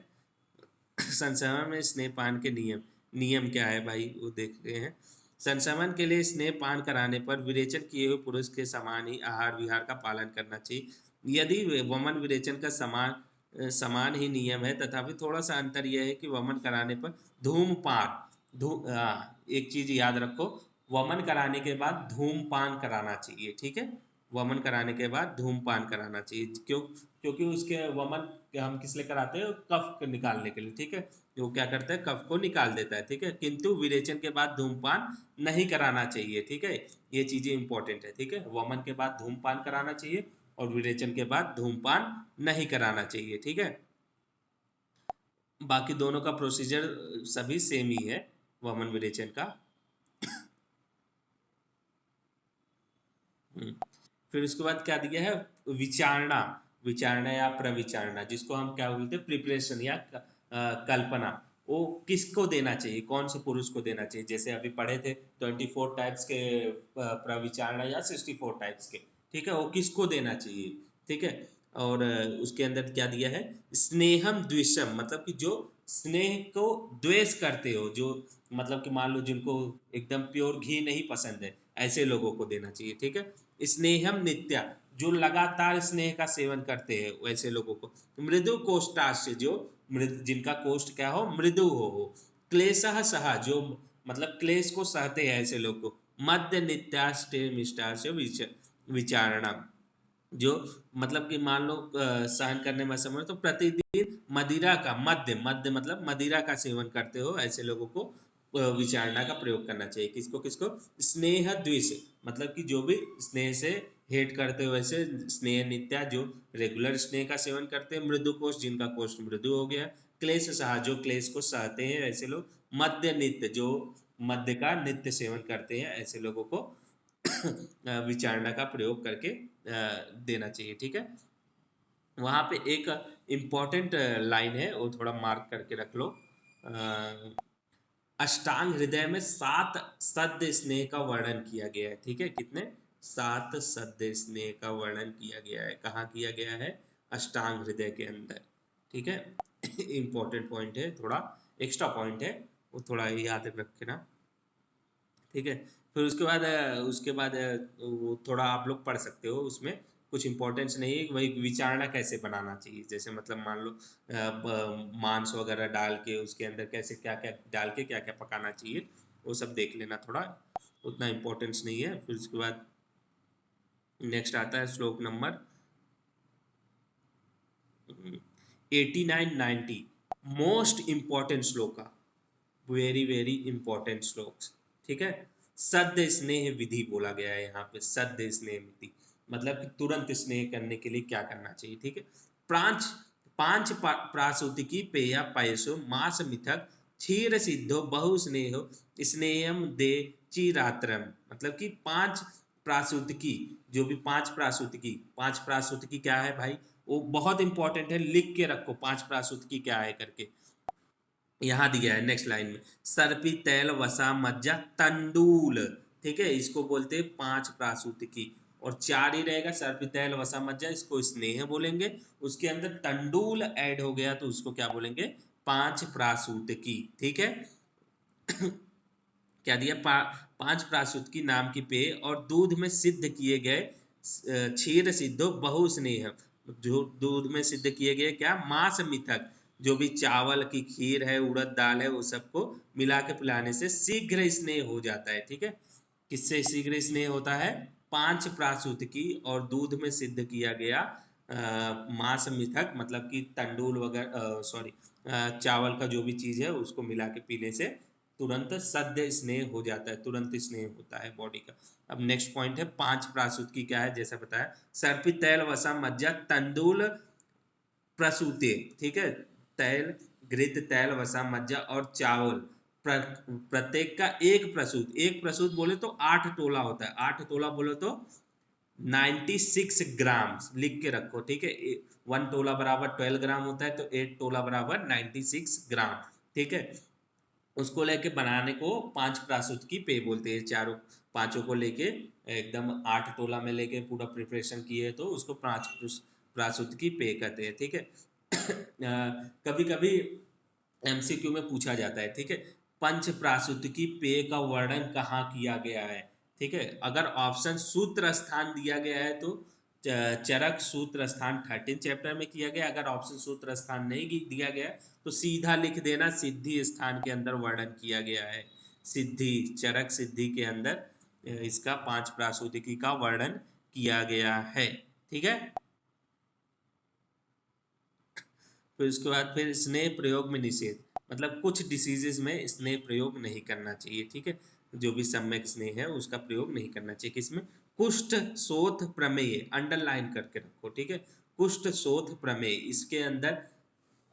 संक्रमण में स्नेहपान के नियम। नियम क्या है भाई, वो देखते हैं। संक्रमण के लिए स्नेहपान कराने पर विरेचन किए हुए पुरुष के समान ही आहार विहार का पालन करना चाहिए। यदि वमन विरेचन का समान ही नियम है, तथापि थोड़ा सा अंतर यह है कि वमन कराने पर धूमपान, एक चीज याद रखो, वमन कराने के बाद धूमपान कराना चाहिए। ठीक है, वमन कराने के बाद धूमपान कराना चाहिए। क्योंकि उसके वमन हम किस लिए कराते हैं, कफ को निकालने के लिए। ठीक है, वो क्या करता है, कफ को निकाल देता है। ठीक है, किंतु विरेचन के बाद धूमपान नहीं कराना चाहिए। ठीक है, ये चीजें इंपॉर्टेंट है। ठीक है, वमन के बाद धूमपान कराना चाहिए और विरेचन के बाद धूमपान नहीं कराना चाहिए। ठीक है, बाकी दोनों का प्रोसीजर सभी सेम ही है, वमन विरेचन का। फिर उसके बाद क्या दिया है, विचारणा। विचारणा या प्रविचारणा, जिसको हम क्या बोलते हैं, प्रिपरेशन या कल्पना, वो किसको देना चाहिए, कौन से पुरुष को देना चाहिए। जैसे अभी पढ़े थे 24 टाइप्स के प्रविचारणा या 64 टाइप्स के। ठीक है, वो किसको देना चाहिए। ठीक है, और उसके अंदर क्या दिया है, स्नेहम द्विषम, मतलब कि जो स्नेह को द्वेष करते हो, जो मतलब कि मान लो जिनको एकदम प्योर घी नहीं पसंद है, ऐसे लोगों को देना चाहिए। ठीक है, स्नेहम नित्या, जो लगातार स्नेह का सेवन करते हैं वैसे लोगों को। मृदु कोष्ठास्य, जो मृद जिनका कोष्ठ क्या हो, मृदु हो। क्लेशः सहा, जो मतलब क्लेश को सहते हैं ऐसे लोग को। मध्य नित्याष्टे मिष्टास्य विचारणा, जो मतलब कि मान लो सहन करने में असमर्थ तो प्रतिदिन मदिरा का, मद्य मद्य मतलब मदिरा का सेवन करते हो, ऐसे लोगों को विचारणा का प्रयोग करना चाहिए। किसको किसको, स्नेह द्वेष, मतलब कि जो भी स्नेह से हेट करते हो, वैसे स्नेह नित्या जो रेगुलर स्नेह का सेवन करते हैं। मृदु कोष, जिनका कोष मृदु हो गया। क्लेश सहा, जो क्लेश को सहते हैं ऐसे लोग। मद्य नित्य, जो मद्य का नित्य सेवन करते हैं, ऐसे लोगों को विचारणा का प्रयोग करके देना चाहिए। ठीक है, वहाँ पे एक इम्पॉर्टेंट लाइन है, वो थोड़ा मार्क करके रख लो। अष्टांग हृदय में 7 सद्य स्नेह का वर्णन किया गया है। ठीक है, कितने, 7 सद्य स्नेह का वर्णन किया गया है। कहाँ किया गया है, अष्टांग हृदय के अंदर, ठीक है। इंपॉर्टेंट पॉइंट है, थोड़ा एक्स्ट्रा पॉइंट है, वो थोड़ा याद रखना, ठीक है। फिर उसके बाद वो थोड़ा आप लोग पढ़ सकते हो, उसमें कुछ इंपॉर्टेंस नहीं है, वही विचारणा कैसे बनाना चाहिए, जैसे मतलब मान लो मांस वगैरह डाल के उसके अंदर कैसे क्या क्या डाल के क्या क्या पकाना चाहिए, वो सब देख लेना, थोड़ा उतना इम्पोर्टेंस नहीं है। फिर उसके बाद नेक्स्ट आता है श्लोक number 89-90, most important shloka, very very important shlokas, ठीक है। सद्य स्नेह विधि बोला गया है यहाँ पे, सद्य स्नेह विधि मतलब कि तुरंत स्नेह करने के लिए क्या करना चाहिए, ठीक है। पांच पांच प्रासूतिकी पेया पयसो मास मिथक क्षीर सिद्धो बहु स्नेहो स्नेहम दे चिरात्रम, मतलब कि पांच प्रासूतिकी, जो भी पांच प्रासूतिकी क्या है भाई, वो बहुत इंपॉर्टेंट है, लिख के रखो पांच प्रासूतिकी क्या है करके। यहाँ दिया है नेक्स्ट लाइन में, सर्पी तैल वसा मज्जा तंडूल, ठीक है, इसको बोलते हैं पांच प्रासूतिकी। और चार ही रहेगा, सर्पी तैल वसा मज्जा, इसको स्नेह बोलेंगे। उसके अंदर तंडूल ऐड हो गया तो उसको क्या बोलेंगे, पांच प्रासूतिकी, ठीक है। क्या दिया, पांच प्रासूतिकी नाम की पेय और दूध में सिद्ध किए गए क्षीर सिद्धो बहु स्नेह, जो दूध में सिद्ध किए गए क्या, मांस मिथक, जो भी चावल की खीर है, उड़द दाल है, वो सबको मिला के पिलाने से शीघ्र स्नेह हो जाता है, ठीक है। किससे शीघ्र स्नेह होता है, पांच प्रासूतिकी और दूध में सिद्ध किया गया मांस मिथक, मतलब कि तंडूल वगैरह, सॉरी, चावल का जो भी चीज है उसको मिला के पीने से तुरंत सद्य स्नेह हो जाता है, तुरंत स्नेह होता है बॉडी का। अब नेक्स्ट पॉइंट है, पांच प्रासूतिकी क्या है, जैसा बताया, सर्पित तैल वसा मज्जा तंदूल प्रसूते, ठीक है। तैल, घृत, तैल वसा मज्जा और चावल प्रत्येक का एक प्रसूत, एक प्रसूत बोले तो 8 तोला होता है, 8 तोला बोले तो 96 ग्राम, लिख के रखो, ठीक है। 1 तोला बराबर 12 ग्राम होता है, तो 8 तोला बराबर 96 ग्राम, ठीक है। उसको लेके बनाने को पांच प्रासूत की पे बोलते हैं, चारों पांचों को लेके एकदम 8 तोला में लेके पूरा प्रिपरेशन किए तो उसको पांच प्रासूत की पे कहते हैं, ठीक है। कभी कभी एमसीक्यू में पूछा जाता है, ठीक है, पंच प्रासूत की पेय का वर्णन कहाँ किया गया है, ठीक है। अगर ऑप्शन सूत्र स्थान दिया गया है तो चरक सूत्र स्थान 13 चैप्टर में किया गया, अगर ऑप्शन सूत्र स्थान नहीं दिया गया तो सीधा लिख देना सिद्धि स्थान के अंदर वर्णन किया गया है, सिद्धि, चरक सिद्धि के अंदर इसका पांच प्रासूतिकी का वर्णन किया गया है, ठीक है। फिर उसके बाद फिर स्नेह प्रयोग में निषेध, मतलब कुछ डिसीजेज में स्नेह प्रयोग नहीं करना चाहिए, ठीक है। जो भी सम्यक स्नेह है उसका प्रयोग नहीं करना चाहिए, किसमें, कुष्ठ शोथ प्रमेय, अंडरलाइन करके रखो, ठीक है। कुष्ठ शोथ प्रमेय, इसके अंदर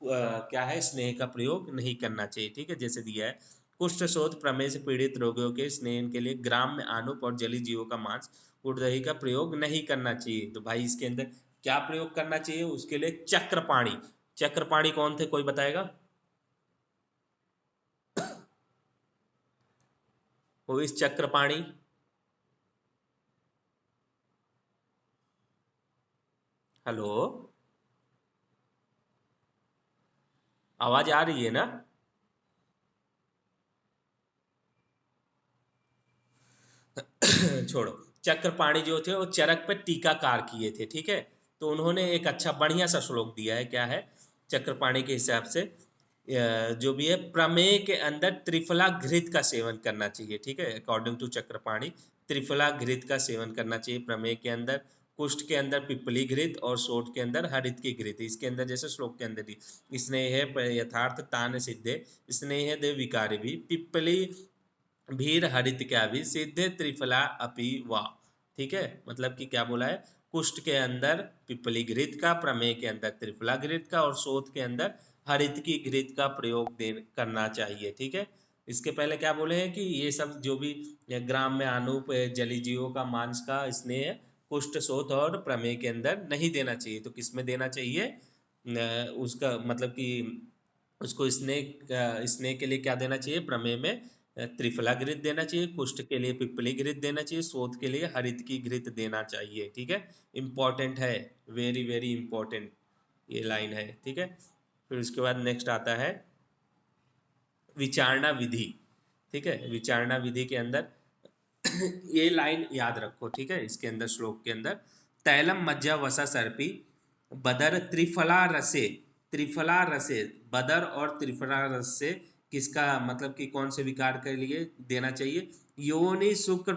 क्या है, स्नेह का प्रयोग नहीं करना चाहिए, ठीक है। जैसे दिया है, कुष्ठ शोथ प्रमेय से पीड़ित रोगियों के स्नेह के लिए ग्राम में आनुप और जली जीवों का मांस, गुड़ दही का प्रयोग नहीं करना चाहिए। तो भाई इसके अंदर क्या प्रयोग करना चाहिए, उसके लिए चक्रपाणी, चक्रपाणी कौन थे, कोई बताएगा, वो इस चक्रपाणी, हेलो, आवाज आ रही है ना। छोड़ो, चक्रपाणी जो थे वो चरक पे टीकाकार किए थे, ठीक है। तो उन्होंने एक अच्छा बढ़िया सा श्लोक दिया है, क्या है, चक्रपाणी के हिसाब से जो भी है, प्रमेय के अंदर त्रिफला घृत का सेवन करना चाहिए, ठीक है। अकॉर्डिंग टू चक्रपाणी, त्रिफला घृत का सेवन करना चाहिए प्रमेय के अंदर। कुष्ठ के अंदर पिपली घृत और सोट के अंदर हरित की घृत, इसके अंदर जैसे श्लोक के अंदर ही स्नेह यथार्थ तान सिद्धे स्नेह दे विकारी भी पिपली भीर हरित क्या भी सिद्धे त्रिफला अपि वा, ठीक है। मतलब कि क्या बोला है, कुष्ठ के अंदर पिपली घृत का, प्रमेय के अंदर त्रिफला घृत का और शोथ के अंदर हरित की घृत का प्रयोग करना चाहिए, ठीक है। इसके पहले क्या बोले हैं कि ये सब जो भी ग्राम में आनूप जली जीवों का मांस का स्नेह कुष्ठ शोथ और प्रमेय के अंदर नहीं देना चाहिए, तो किस में देना चाहिए, उसका मतलब कि उसको स्नेह के लिए क्या देना चाहिए, प्रमेय में त्रिफला घृत देना चाहिए, कुष्ठ के लिए पिपली घृत देना चाहिए, शोथ के लिए हरित की घृत देना चाहिए, ठीक है। इंपॉर्टेंट है, वेरी वेरी इंपॉर्टेंट, ये लाइन है, ठीक है। फिर उसके बाद नेक्स्ट आता है विचारणा विधि, ठीक है। विचारणा विधि के अंदर ये लाइन याद रखो, ठीक है। इसके अंदर श्लोक के अंदर तैलम मज्जा वसा सर्पी बदर त्रिफला रसे, त्रिफला रसे, बदर और त्रिफला रस से किसका मतलब कि कौन से विकार के लिए देना चाहिए? योनि शुक्र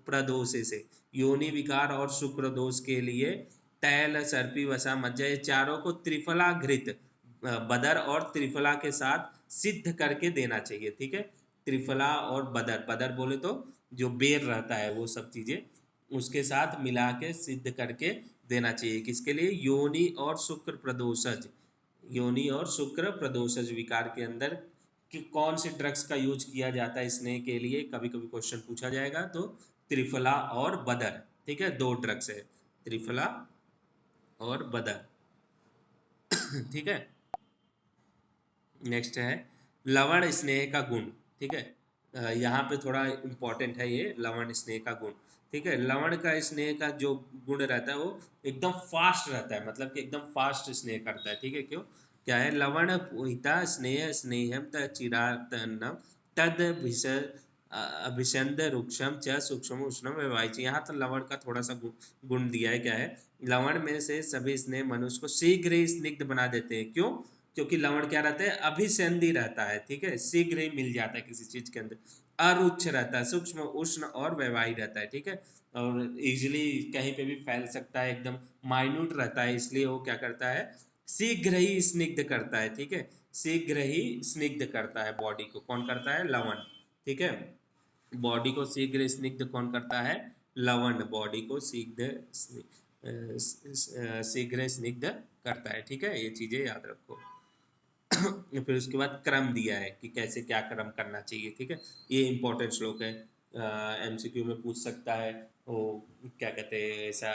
प्रदोषे से, योनि विकार और शुक्र दोष के लिए तैल सर्पी वसा मज्जा ये चारों को त्रिफला घृत बदर और त्रिफला के साथ सिद्ध करके देना चाहिए, ठीक है। त्रिफला और बदर, बदर बोले तो जो बेर रहता है वो सब चीजें उसके साथ मिला के सिद्ध करके देना चाहिए। किसके लिए? योनि और शुक्र प्रदोषज, योनि और शुक्र प्रदोषज विकार के अंदर कि कौन से ड्रग्स का यूज किया जाता है स्नेह के लिए, कभी कभी क्वेश्चन पूछा जाएगा। तो त्रिफला और बदर, ठीक है, दो ड्रग्स है, त्रिफला और बदर, ठीक है। नेक्स्ट है लवण स्नेह का गुण, ठीक है। यहाँ पे थोड़ा इम्पोर्टेंट है ये लवण स्नेह का गुण, ठीक है। लवण का स्नेह का जो गुण रहता है वो एकदम फास्ट रहता है, मतलब कि एकदम फास्ट स्नेह करता है, ठीक है। क्यों? क्या है? लवण पुहिता स्नेह स्नेहम चिरातनम तद अभिषंद रुक्षम च सूक्ष्म उष्णम व्यवाहित। यहाँ तो लवण का थोड़ा सा गुण दिया है। क्या है? लवण में से सभी स्नेह मनुष्य को शीघ्र ही स्निग्ध बना देते हैं। क्यों? क्योंकि लवण क्या रहता है? अभिसंधि रहता है, ठीक है, शीघ्र ही मिल जाता है किसी चीज के अंदर। अरुच्छ रहता है, सूक्ष्म उष्ण और व्यवहारी रहता है, ठीक है। और इजिली कहीं पे भी फैल सकता है, एकदम माइन्यूट रहता है, इसलिए वो क्या करता है? शीघ्र ही स्निग्ध करता है, ठीक है। शीघ्र ही स्निग्ध करता है बॉडी को। कौन करता है? लवण, ठीक है। बॉडी को शीघ्र स्निग्ध कौन करता है? लवण बॉडी को शीघ्र स्निग्ध करता है, ठीक है। ये चीजें याद रखो। फिर उसके बाद क्रम दिया है कि कैसे क्या क्रम करना चाहिए, ठीक है। ये इंपॉर्टेंट श्लोक है, एमसीक्यू में पूछ सकता है। वो क्या कहते हैं, ऐसा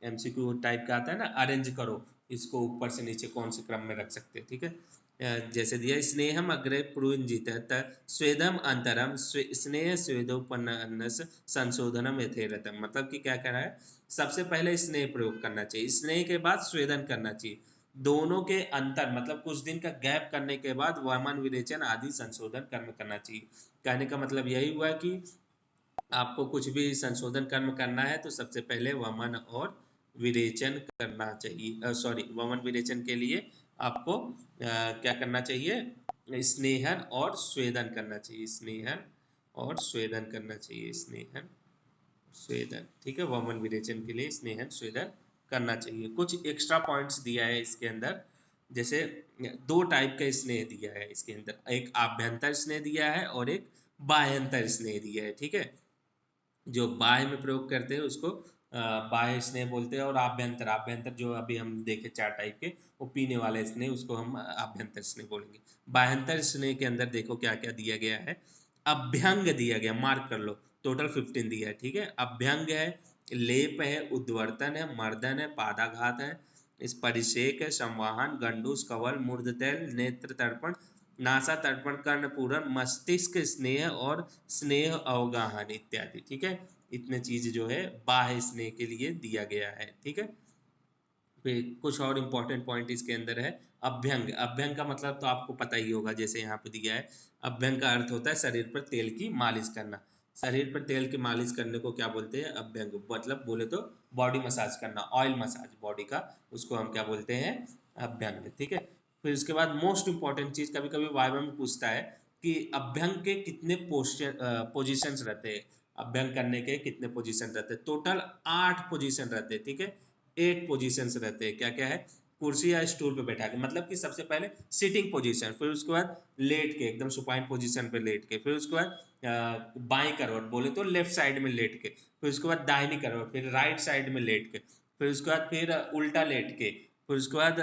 एमसीक्यू टाइप का आता है ना, अरेंज करो इसको ऊपर से नीचे कौन से क्रम में रख सकते हैं, ठीक है। जैसे दिया स्नेहम अग्रे प्रुंजित स्वेदम अंतरम स्नेह स्वेदोपन्न संशोधनम यथेरतम, मतलब कि क्या कह रहा है? सबसे पहले स्नेह प्रयोग करना चाहिए, स्नेह के बाद स्वेदन करना चाहिए, दोनों के अंतर मतलब कुछ दिन का गैप करने के बाद वमन विरेचन आदि संशोधन कर्म करना चाहिए। कहने का मतलब यही हुआ कि आपको कुछ भी संशोधन कर्म करना है तो सबसे पहले वमन और विरेचन करना चाहिए। सॉरी, वमन विरेचन के लिए आपको क्या करना चाहिए? स्नेहन और स्वेदन करना चाहिए, स्नेहन और स्वेदन करना चाहिए, स्नेहन स्वेदन, ठीक है। वमन विरेचन के लिए स्नेहन स्वेदन करना चाहिए। कुछ एक्स्ट्रा पॉइंट्स दिया है इसके अंदर, जैसे दो टाइप का स्नेह दिया है इसके अंदर, एक आभ्यंतर स्नेह दिया है और एक बाह्यंतर स्नेह दिया है, ठीक है। जो बाह्य में प्रयोग करते हैं उसको बाह्य स्नेह बोलते हैं, और आभ्यंतर, आभ्यंतर जो अभी हम देखे चार टाइप के, वो पीने वाले स्नेह, उसको हम आभ्यंतर स्नेह बोलेंगे। बाह्यंतर स्नेह के अंदर देखो क्या क्या दिया गया है। अभ्यंग दिया गया, मार्क कर लो, टोटल 15 दिया है, ठीक है। अभ्यंग है, लेप है, उद्वर्तन है, मर्दन है, पादाघात है, इस परिषेक है, संवाहन, गंडूस, कवल, मूर्धतैल, नेत्र तर्पण, नासा तर्पण, कर्ण पूरण, मस्तिष्क स्नेह और स्नेह अवगाहन इत्यादि, ठीक है। इतने चीज जो है बाह्य स्नेह के लिए दिया गया है, ठीक है। फिर कुछ और इम्पोर्टेंट पॉइंट इसके अंदर है। अभ्यंग, अभ्यंग का मतलब तो आपको पता ही होगा, जैसे यहाँ पे दिया है। अभ्यंग का अर्थ होता है शरीर पर तेल की मालिश करना। शरीर पर तेल की मालिश करने को क्या बोलते हैं? अभ्यंग, मतलब बोले तो बॉडी मसाज करना, ऑयल मसाज बॉडी का, उसको हम क्या बोलते हैं? अभ्यंग, ठीक है। फिर उसके बाद मोस्ट इंपॉर्टेंट चीज, कभी कभी वाइवा में पूछता है कि अभ्यंग के कितने पोजिशन रहते हैं, अभ्यंग करने के कितने पोजीशन रहते हैं? टोटल 8 पोजीशन रहते हैं, ठीक है। 8 पोजीशंस रहते हैं। क्या क्या है? कुर्सी या स्टूल पे बैठा के, मतलब कि सबसे पहले सिटिंग पोजीशन, फिर उसके बाद लेट के एकदम सुपाइन पोजीशन पे लेट के, फिर उसके बाद बाई करवट बोले तो लेफ्ट साइड में लेट के, फिर उसके बाद दाहिनी करवट, फिर राइट साइड में लेट के, फिर उसके बाद फिर उल्टा लेट के, फिर उसके बाद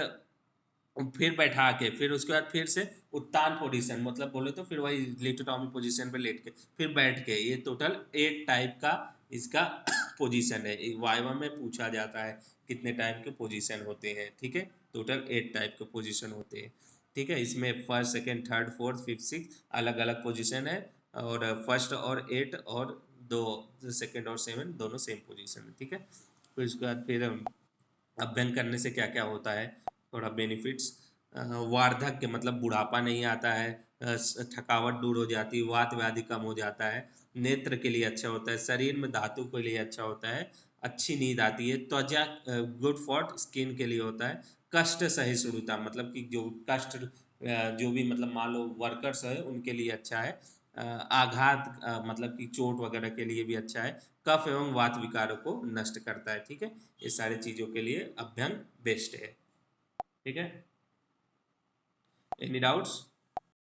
फिर बैठा के, फिर उसके बाद फिर से उत्तान पोजीशन, मतलब बोले तो फिर वही लिटोटॉमी पोजीशन पे लेट के, फिर बैठ के। ये टोटल 8 टाइप का इसका पोजीशन है, वाइवा में पूछा जाता है कितने टाइप के पोजीशन होते हैं, ठीक है। टोटल 8 टाइप के पोजीशन होते हैं, ठीक है। इसमें first, second, third, fourth, fifth, six अलग अलग पोजीशन है, और फर्स्ट और 8 और दो सेकंड और 7 दोनों सेम पोजीशन है, ठीक है। फिर उसके बाद फिर अभ्यंग करने से क्या क्या होता है? थोड़ा बेनिफिट्स। वार्धक्य मतलब बुढ़ापा नहीं आता है, थकावट दूर हो जाती है, वात व्याधि कम हो जाता है, नेत्र के लिए अच्छा होता है, शरीर में धातु के लिए अच्छा होता है, अच्छी नींद आती है, त्वचा गुड फॉर स्किन के लिए होता है, कष्ट सहिष्णुता मतलब कि जो कष्ट जो भी मतलब मान लो वर्कर्स है उनके लिए अच्छा है, आघात मतलब कि चोट वगैरह के लिए भी अच्छा है, कफ एवं वात विकारों को नष्ट करता है। ठीक है, ये सारी चीजों के लिए अभ्यंग बेस्ट है। ठीक है, एनी डाउट्स?